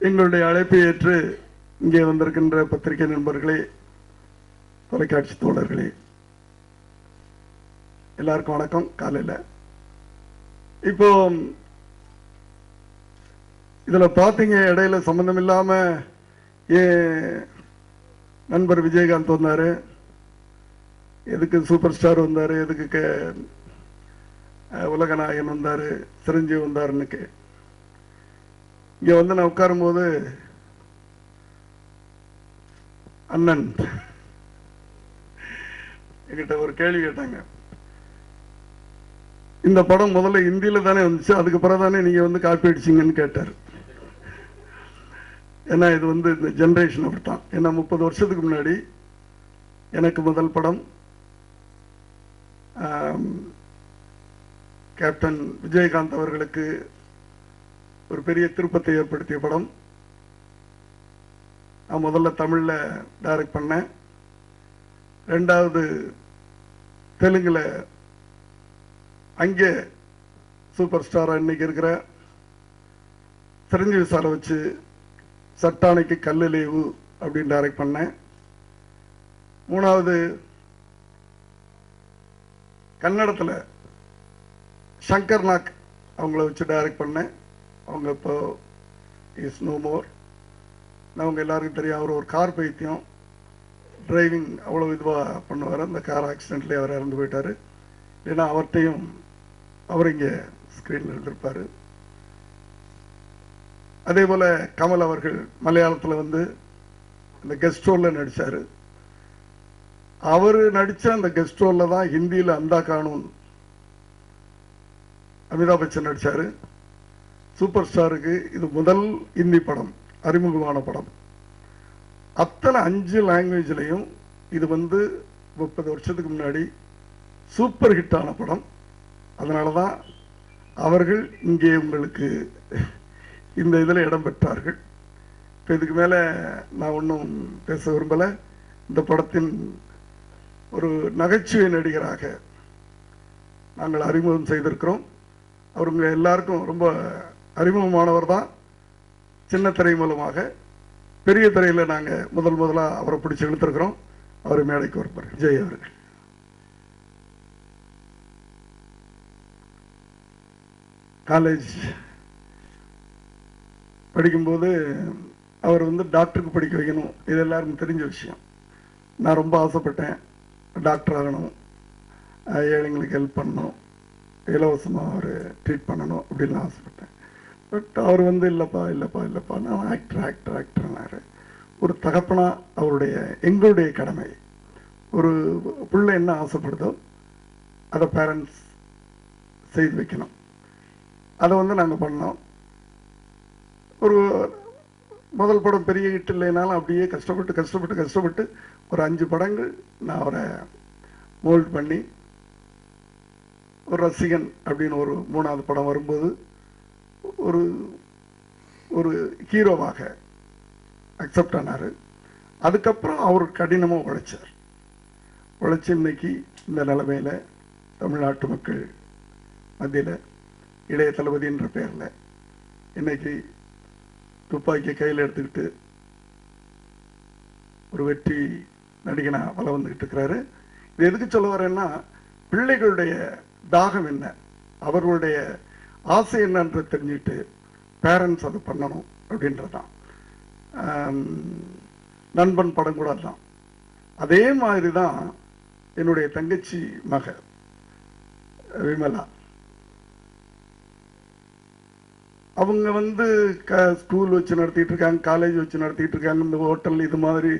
எங்களுடைய அழைப்பை ஏற்று இங்கே வந்திருக்கின்ற பத்திரிகை நண்பர்களே, தொலைக்காட்சி தோழர்களே, எல்லாருக்கும் வணக்கம். காலையில் இப்போ இதுல பாத்தீங்க, இடையில சம்பந்தம் இல்லாம நண்பர் விஜயகாந்த் வந்தாரு, எதுக்கு சூப்பர் ஸ்டார் வந்தாரு, எதுக்கு உலகநாயகன் வந்தாரு, சிரஞ்சீவி வந்தாருன்னு இங்க வந்து நான் உட்காரும் போது அண்ணன் என்கிட்ட ஒரு கேள்வி கேட்டாங்க. இந்த படம் முதல்ல ஹிந்தியில தானே வந்துச்சு, அதுக்கு பிறகு தானே நீங்க வந்து காப்பி அடிச்சீங்கன்னு கேட்டார். ஏன்னா இது வந்து இந்த ஜெனரேஷன் அப்படித்தான். ஏன்னா 30 வருஷத்துக்கு முன்னாடி எனக்கு முதல் படம் கேப்டன் விஜயகாந்த் அவர்களுக்கு ஒரு பெரிய திருப்பத்தை ஏற்படுத்திய படம். நான் முதல்ல தமிழ்ல டைரக்ட் பண்ணேன். ரெண்டாவது தெலுங்குல அங்கே சூப்பர் ஸ்டாரா இன்னைக்கு இருக்கிற சிரஞ்சீவி சாரை வச்சு சட்டானைக்கு கல்லு லேவு அப்படின்னு டைரக்ட் பண்ணேன். மூணாவது கன்னடத்துல சங்கர் நாக் அவங்கள வச்சு டைரக்ட் பண்ணேன். அவங்க இப்போ இஸ் நோ மோர். அவங்க எல்லாருக்கும் தெரியும், அவர் ஒரு கார் பைத்தியம், டிரைவிங் அவ்வளோ இதுவாக பண்ணுவார். அந்த கார் ஆக்சிடென்ட்லேயே அவர் இறந்து போயிட்டார். ஏன்னா அவர்கிட்டையும் அவர் இங்கே ஸ்க்ரீனில் இருந்திருப்பார். அதே போல் கமல் அவர்கள் மலையாளத்தில் வந்து அந்த கெஸ்ட் ரோலில் நடித்தார். அவர் நடித்த அந்த கெஸ்ட் ரோலில் தான் ஹிந்தியில் அந்தா கானூன் அமிதாப் பச்சன் நடித்தார். சூப்பர் ஸ்டாருக்கு இது முதல் இந்தி படம், அறிமுகமான படம். அத்தனை 5 லாங்குவேஜ்லையும் இது வந்து 30 வருஷத்துக்கு முன்னாடி சூப்பர் ஹிட் ஆன படம். அதனால தான் அவர்கள் இங்கே உங்களுக்கு இந்த இதில் இடம் பெற்றார்கள். இப்போ இதுக்கு மேலே நான் ஒன்றும் பேச விரும்பலை. இந்த படத்தின் ஒரு நகைச்சுவை நடிகராக நாங்கள் அறிமுகம் செய்திருக்கிறோம். அவருங்க எல்லாருக்கும் ரொம்ப அறிமுகமானவர் தான். சின்ன திரை மூலமாக பெரிய திரையில் நாங்கள் முதலாக அவரை பிடிச்சி இழுத்துருக்கிறோம். அவர் மேடைக்கு வருவார். விஜய் அவர்கள் காலேஜ் படிக்கும்போது அவர் வந்து டாக்டருக்கு படிக்க வைக்கணும், இது எல்லாருக்கும் தெரிஞ்ச விஷயம். நான் ரொம்ப ஆசைப்பட்டேன், டாக்டர் ஆகணும், ஏழைங்களுக்கு ஹெல்ப் பண்ணணும், இலவசமாக அவர் ட்ரீட் பண்ணணும் அப்படின்னு ஆசைப்பட்டேன். பட் அவர் வந்து இல்லைப்பா நான் ஆக்டர்னாரு. ஒரு தகப்பனா எங்களுடைய கடமை, ஒரு பிள்ளை என்ன ஆசைப்படுதோ அதை பேரண்ட்ஸ் செய்து வைக்கணும். அதை வந்து நாங்கள் பண்ணோம். ஒரு முதல் படம் பெரிய ஹிட் இல்லைனாலும் அப்படியே கஷ்டப்பட்டு ஒரு 5 படங்கள் நான் அவரை மோல்ட் பண்ணி ஒரு ரசிகன் அப்படின்னு ஒரு 3வது படம் வரும்போது ஒரு ஒரு ஹீரோவாக அக்செப்ட் ஆனார். அதுக்கப்புறம் அவர் கடினமாக உழைச்சி இன்னைக்கு இந்த நிலைமையில் தமிழ்நாட்டு மக்கள் மத்தியில் இளைய தளபதின்ற பேரில் இன்னைக்கு துப்பாக்கி கையில் எடுத்துக்கிட்டு ஒரு வெற்றி நடிகனாக வளம் வந்துக்கிட்டு இருக்கிறாரு. இது எதுக்கு சொல்ல வரேன்னா, பிள்ளைகளுடைய தாகம் என்ன, அவர்களுடைய ஆசை என்னன்ற தெரிஞ்சுட்டு பேரண்ட்ஸ் அதை பண்ணணும் அப்படின்றதான். நண்பன் படம் கூட தான் அதே மாதிரி தான். என்னுடைய தங்கச்சி மக விமலா, அவங்க வந்து ஸ்கூல் வச்சு நடத்திட்டு இருக்காங்க, காலேஜ் வச்சு நடத்திட்டு இருக்காங்க. இந்த ஹோட்டல் இது மாதிரி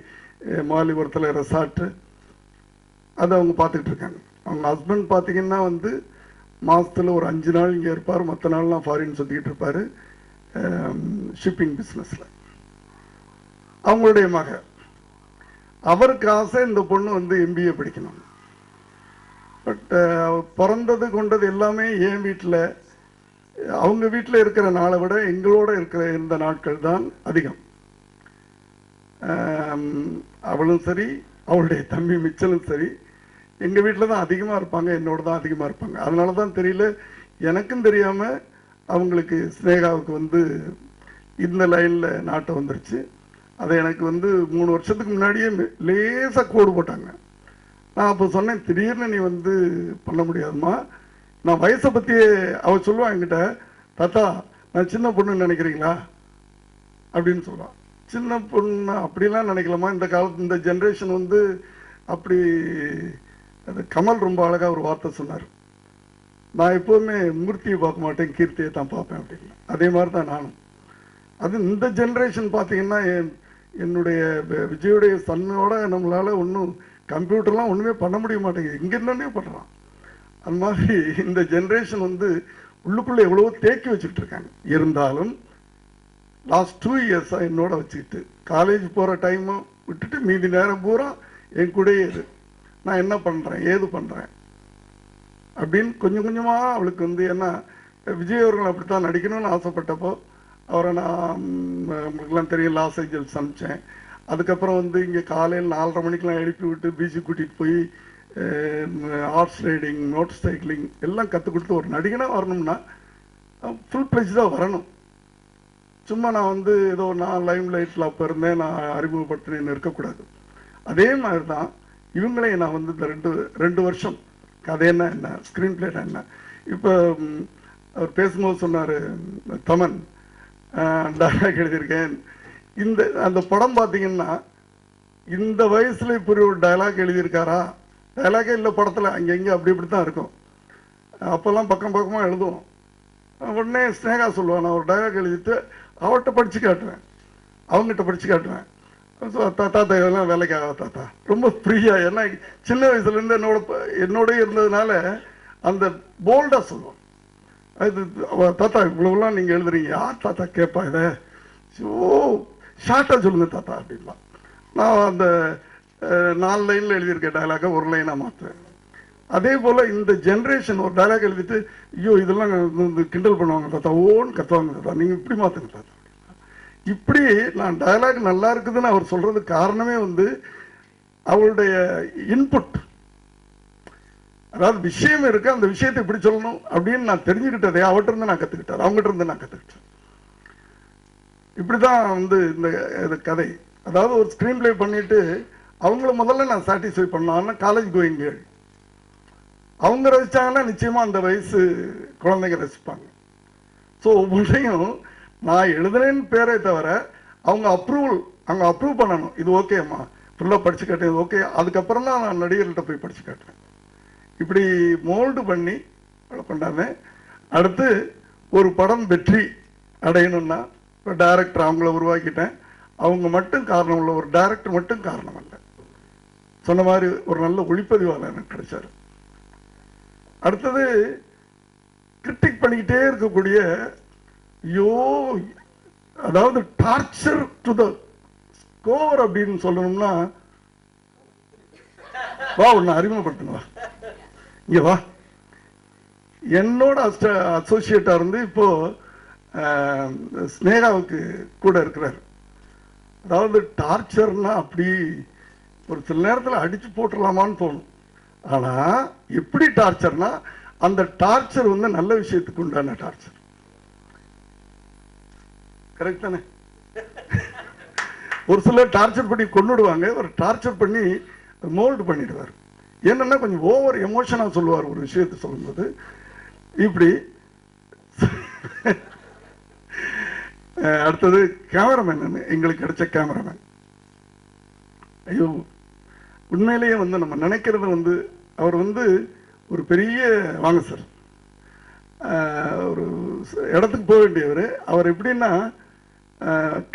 மாலிபுரத்தில் ரெசார்ட்டு அதை அவங்க பார்த்துக்கிட்டு இருக்காங்க. அவங்க ஹஸ்பண்ட் பார்த்தீங்கன்னா வந்து மாதத்தில் ஒரு 5 நாள் இங்கே இருப்பார், மற்ற நாள்லாம் ஃபாரின் சுற்றிக்கிட்டு இருப்பார், ஷிப்பிங் பிஸ்னஸில். அவங்களுடைய மக, அவருக்கு ஆசை இந்த பொண்ணு வந்து MBA படிக்கணும். பட் பிறந்தது கொண்டது எல்லாமே என் வீட்டில், அவங்க வீட்டில் இருக்கிற நாளை விட எங்களோட இருந்த நாட்கள் தான் அதிகம். அவளும் சரி, அவளுடைய தம்பி மிச்சலும் சரி, எங்கள் வீட்டில் தான் அதிகமாக இருப்பாங்க, என்னோட தான் அதிகமாக இருப்பாங்க. அதனால தான் தெரியல, எனக்கும் தெரியாமல் அவங்களுக்கு ஸ்னேகாவுக்கு வந்து இந்த லைனில் நாட்டம் வந்துருச்சு. அதை எனக்கு வந்து 3 வருஷத்துக்கு முன்னாடியே லேசாக கோடு போட்டாங்க. நான் அப்போ சொன்னேன், திடீர்னு நீ வந்து பண்ண முடியாதுமா, நான் வயசை பற்றியே அவள் சொல்லுவான் என்கிட்ட, தாத்தா நான் சின்ன பொண்ணுன்னு நினைக்கிறீங்களா அப்படின்னு சொல்லுவான். சின்ன பொண்ணு அப்படிலாம் நினைக்கலாமா, இந்த காலத்து இந்த ஜென்ரேஷன் வந்து அப்படி. அது கமல் ரொம்ப அழகாக ஒரு வார்த்தை சொன்னார், நான் எப்போவுமே மூர்த்தியை பார்க்க மாட்டேன், கீர்த்தியை தான் பார்ப்பேன் அப்படின்னு. அதே மாதிரி தான் நானும். அது இந்த ஜென்ரேஷன் பார்த்தீங்கன்னா என்னுடைய விஜயுடைய சன்னோட நம்மளால் ஒன்றும் கம்ப்யூட்டர்லாம் ஒன்றுமே பண்ண முடிய மாட்டேங்குது, இங்கே என்னன்னே பண்ணுறான். அந்த மாதிரி இந்த ஜென்ரேஷன் வந்து உள்ளுக்குள்ளே எவ்வளவோ தேக்கி வச்சுக்கிட்டு இருக்காங்க. இருந்தாலும் லாஸ்ட் 2 இயர்ஸாக என்னோட வச்சுக்கிட்டு காலேஜ் போகிற டைமும் விட்டுட்டு மீதி நேரம் பூரா என் கூடயே இரு, நான் என்ன பண்ணுறேன் ஏது பண்ணுறேன் அப்படின்னு கொஞ்சம் கொஞ்சமாக அவளுக்கு வந்து. ஏன்னா விஜய் அவர்கள் அப்படித்தான் நடிக்கணும்னு ஆசைப்பட்டப்போ அவரை நான் உங்களுக்குலாம் தெரியும் லாஸ் ஏஞ்சல்ஸ் அனுப்பிச்சேன். அதுக்கப்புறம் வந்து இங்கே காலையில் 4:30 மணிக்கெலாம் எழுப்பி விட்டு பீச்சு கூட்டிகிட்டு போய் ஹார்ஸ் ரைடிங், மோட்டர் சைக்கிளிங் எல்லாம் கற்றுக் கொடுத்து ஒரு நடிகனாக வரணும்னா ஃபுல் ப்ளெஜ்டாக வரணும். சும்மா நான் வந்து ஏதோ நான் லைம் லைட்டில் அப்போ இருந்தேன் நான் அறிமுகப்படுத்தினேன்னு இருக்கக்கூடாது. அதே மாதிரி தான் இவங்களையும் நான் வந்து இந்த ரெண்டு வருஷம் கதைன்னா என்ன, ஸ்க்ரீன் பிளேனா என்ன. இப்போ அவர் பேசும்போது சொன்னார், தமன் டைலாக் எழுதியிருக்கேன். அந்த படம் பார்த்தீங்கன்னா இந்த வயசுல இப்படி ஒரு டைலாக் எழுதியிருக்காரா, டைலாகே இல்லை படத்தில், அங்கே அப்படி இப்படி தான் இருக்கும். அப்போல்லாம் பக்கம் பக்கமாக எழுதுவோம். உடனே ஸ்னேகா சொல்லுவான், நான் ஒரு டைலாக் எழுதிட்டு அவர்கிட்ட படித்து காட்டுவேன், அவங்ககிட்ட படித்து காட்டுவேன். தாத்தா இதெல்லாம் வேலைக்கு ஆகாது தாத்தா, ரொம்ப ஃப்ரீயாக. ஏன்னா சின்ன வயசுலேருந்து என்னோட இருந்ததுனால அந்த போல்டாக சொல்லுவோம். அது தாத்தா இவ்வளவுலாம் நீங்கள் எழுதுறீங்க, யார் தாத்தா கேட்பா இதை, ஓ ஷார்ட்டாக சொல்லுங்க தாத்தா அப்படின்லாம். நான் அந்த 4 லைனில் எழுதியிருக்க டைலாக 1 லைனாக மாற்றுவேன். அதே போல் இந்த ஜென்ரேஷன் ஒரு டைலாக் எழுதிட்டு, ஐயோ இதெல்லாம் கிண்டல் பண்ணுவாங்க தாத்தா, ஓன்னு கத்துவாங்க தாத்தா, நீங்கள் இப்படி மாற்றுங்க தாத்தா. இப்படி நான் டைலாக் நல்லா இருக்குதுன்னு அவர் சொல்றதுக்கு காரணமே வந்து அவருடைய இன்புட். அதாவது விஷயம் இருக்கு, அந்த விஷயத்தை இப்படி சொல்லணும் அப்படின்னு நான் தெரிஞ்சுக்கிட்டதே அவர்கிட்ட இருந்து நான் கற்றுக்கிட்டேன், அவங்ககிட்ட இருந்து நான் கற்றுக்கிட்டேன். இப்படிதான் வந்து இந்த கதை. அதாவது ஒரு ஸ்க்ரீன் பிளே பண்ணிட்டு அவங்கள முதல்ல நான் சாட்டிஸ்ஃபை பண்ணான்னா காலேஜ் கோயிங் கேர்ள், அவங்க ரசிச்சாங்கன்னா நிச்சயமா அந்த வயசு குழந்தைங்க ரசிப்பாங்க. ஸோ ஒவ்வொன்றையும் நான் எழுதுனேன்னு பேரே தவிர அவங்க அப்ரூவ் பண்ணணும், இது ஓகேம்மா ஃபுல்லாக படிச்சு காட்டேன் ஓகே, அதுக்கப்புறம் தான் நான் நடிகர்கள்ட்ட போய் படிச்சு காட்டுறேன். இப்படி மோல்டு பண்ணி கொண்டாந்தேன். அடுத்து ஒரு படம் வெற்றி அடையணும்னா இப்போ டைரக்டர் அவங்கள உருவாக்கிட்டேன். அவங்க மட்டும் காரணம் இல்லை, ஒரு டைரக்டர் மட்டும் காரணம் இல்லை. சொன்ன மாதிரி ஒரு நல்ல ஒளிப்பதிவாளர் எனக்கு கிடைச்சாரு. அடுத்தது கிரிட்டிக் பண்ணிக்கிட்டே இருக்கக்கூடிய, ஐயோ அதாவது டார்ச்சர் டு த ஸ்கோர் அப்படின்னு சொல்லணும்னா, வா ஒன்று அறிமுகப்படுத்தணும், வா இங்க வா. என்னோட அசோசியேட்டா இருந்து இப்போ ஸ்னேகாவுக்கு கூட இருக்கிறார். அதாவது டார்ச்சர்னா அப்படி ஒரு சில நேரத்தில் அடிச்சு போட்டுடலாமான்னு தோணும். ஆனா எப்படி டார்ச்சர்னா அந்த டார்ச்சர் வந்து நல்ல விஷயத்துக்கு உண்டான டார்ச்சர். கரெக்ட் தானே? ஒரு சிலர் டார்ச்சர் பண்ணி கொண்டுடுவாங்க, ஒரு டார்ச்சர் பண்ணி மோல்டு பண்ணிடுவார். என்னன்னா கொஞ்சம் ஓவர் எமோஷனா சொல்லுவார் ஒரு விஷயத்தை சொல்லும்போது. இப்படி அடுத்தது கேமராமேன், எங்களுக்கு கிடைச்ச கேமராமேன், ஐயோ உண்மையிலேயே வந்து நம்ம நினைக்கிறது வந்து அவர் வந்து ஒரு பெரிய வாங்க சார் ஒரு இடத்துக்கு போக வேண்டியவர். அவர் எப்படின்னா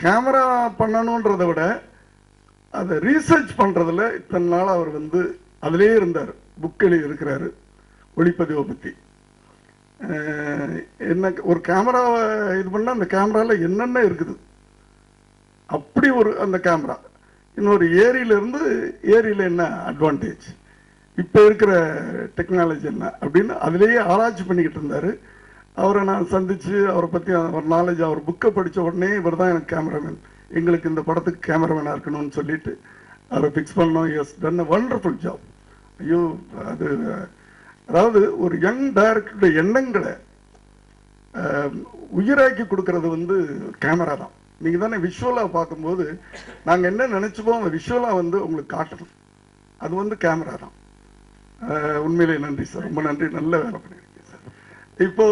கேமரா பண்ணணுன்றதை விட அதை ரீசர்ச் பண்றதுல இத்தனை நாள் அவர் வந்து அதிலே இருந்தார். புக் எழுதி இருக்கிறாரு ஒளிப்பதிவை பற்றி. என்ன ஒரு கேமராவை இது பண்ணால் அந்த கேமராவில் என்னென்ன இருக்குது அப்படி ஒரு அந்த கேமரா. இன்னொரு ஏரியிலிருந்து ஏரியில் என்ன அட்வான்டேஜ், இப்போ இருக்கிற டெக்னாலஜி என்ன அப்படின்னு அதிலேயே ஆராய்ச்சி பண்ணிக்கிட்டு இருந்தார். அவரை நான் சந்தித்து அவரை பற்றி ஒரு நாலேஜ், அவர் புக்கை படித்த உடனே இவர் தான் எனக்கு கேமராமேன், எங்களுக்கு இந்த படத்துக்கு கேமராமேனாக இருக்கணும்னு சொல்லிட்டு அவரை ஃபிக்ஸ் பண்ணோம். Yes done a wonderful job. ஐயோ அது அதாவது ஒரு யங் டைரக்டருடைய எண்ணங்களை உயிராக்கி கொடுக்கறது வந்து கேமரா தான். நீங்கள் தானே விஷுவலாக பார்க்கும்போது நாங்கள் என்ன நினச்சிப்போம் அந்த விஷுவலாக வந்து உங்களுக்கு காட்டணும். அது வந்து கேமரா தான். உண்மையிலே நன்றி சார், ரொம்ப நன்றி, நல்ல வேலை பண்ணியிருக்கீங்க சார். இப்போ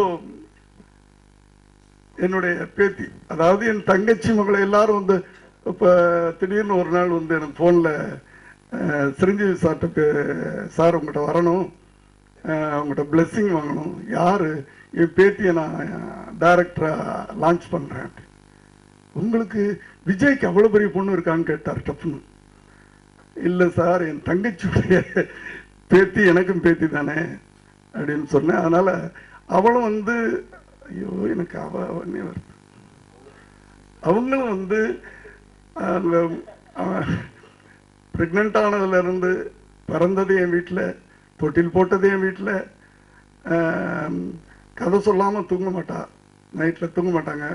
என்னுடைய பேத்தி, அதாவது என் தங்கச்சி மகளை எல்லாரும் வந்து இப்போ திடீர்னு ஒரு நாள் வந்து எனக்கு ஃபோனில் சிரஞ்சீவி சார்ட்டுக்கு சார் உங்கள்கிட்ட வரணும், அவங்கள்ட்ட பிளெஸ்ஸிங் வாங்கணும், யார் என் பேத்தியை நான் டைரக்டராக லான்ச் பண்ணுறேன். உங்களுக்கு விஜய்க்கு அவ்வளோ பெரிய பொண்ணு இருக்கான்னு கேட்டார் டப்புன்னு. இல்லை சார், என் தங்கச்சியுடைய பேத்தி எனக்கும் பேத்தி தானே அப்படின்னு சொன்னேன். அதனால் அவளும் வந்து ஐயோ எனக்கு அவனே வருது. அவங்களும் வந்து ப்ரெக்னென்ட் ஆனதுலேருந்து பிறந்தது என் வீட்டில், தொட்டில் போட்டது என் வீட்டில், கதை சொல்லாமல் தூங்க மாட்டா, நைட்டில் தூங்க மாட்டாங்க.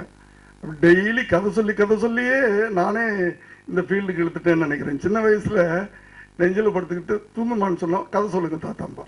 டெய்லி கதை சொல்லியே நானே இந்த ஃபீல்டுக்கு இழுத்துட்டேன்னு நினைக்கிறேன். சின்ன வயசில் நெஞ்சில் படுத்துக்கிட்டு தூங்குமான்னு சொன்னோம், கதை சொல்லுங்க தாத்தாம்பா.